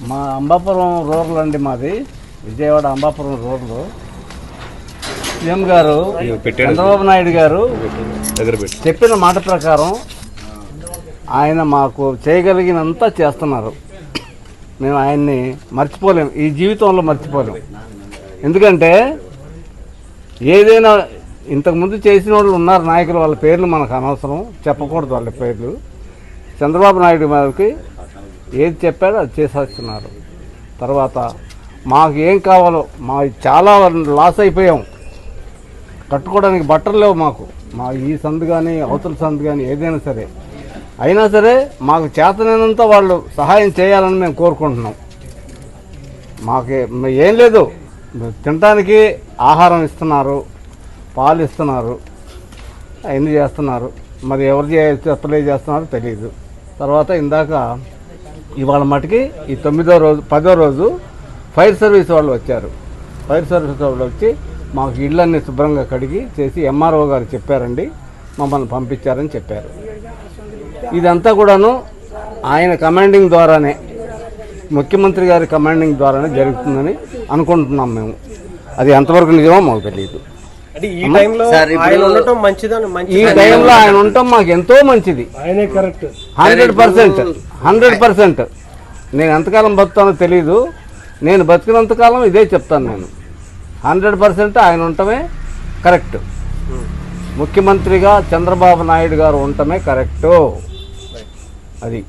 మా అంబాపురం రూరల్ అండి, మాది విజయవాడ అంబాపురం రూరల్. సీఎం గారు చంద్రబాబు నాయుడు గారు చెప్పిన మాట ప్రకారం ఆయన మాకు చేయగలిగినంత చేస్తున్నారు. మేము ఆయన్ని మర్చిపోలేము, ఈ జీవితంలో మర్చిపోలేము. ఎందుకంటే ఏదైనా ఇంతకుముందు చేసిన వాళ్ళు ఉన్నారు నాయకులు, వాళ్ళ పేర్లు మనకు అనవసరం, చెప్పకూడదు వాళ్ళ పేర్లు. చంద్రబాబు నాయుడు గారికి ఏది చెప్పాడో అది చేసేస్తున్నారు. తర్వాత మాకు ఏం కావాలో, మా చాలా లాస్ అయిపోయాం, కట్టుకోవడానికి బట్టలు లేవు మాకు. మా ఈ సందు కానీ అవతల సందు కానీ ఏదైనా సరే, అయినా సరే మాకు చేతనైనంత వాళ్ళు సహాయం చేయాలని మేము కోరుకుంటున్నాం. మాకు ఏం లేదు, తినడానికి ఆహారం ఇస్తున్నారు, పాలు ఇస్తున్నారు, అవన్నీ చేస్తున్నారు. మరి ఎవరు చెప్పలే చేస్తున్నారో తెలియదు. తర్వాత ఇందాక ఇవాళ మటుకి ఈ 9వ రోజు 10వ రోజు ఫైర్ సర్వీస్ వాళ్ళు వచ్చారు. ఫైర్ సర్వీస్ వాళ్ళు వచ్చి మాకు ఇళ్ళన్నీ శుభ్రంగా కడిగి చేసి ఎంఆర్ఓ గారు చెప్పారండి, మమ్మల్ని పంపించారని చెప్పారు. ఇదంతా కూడాను ఆయన కమాండింగ్ ద్వారానే, ముఖ్యమంత్రి గారి కమాండింగ్ ద్వారానే జరుగుతుందని అనుకుంటున్నాం మేము. అది ఎంతవరకు నిజమో మాకు తెలియదు. ఈ టైంలో ఆయన ఉండటం మాకు ఎంతో మంచిది. 100%. నేను ఎంతకాలం బతుకుతానో తెలీదు, నేను బతికినంతకాలం ఇదే చెప్తాను. నేను 100% ఆయన ఉండటమే కరెక్ట్. ముఖ్యమంత్రిగా చంద్రబాబు నాయుడు గారు ఉండటమే కరెక్టు. అది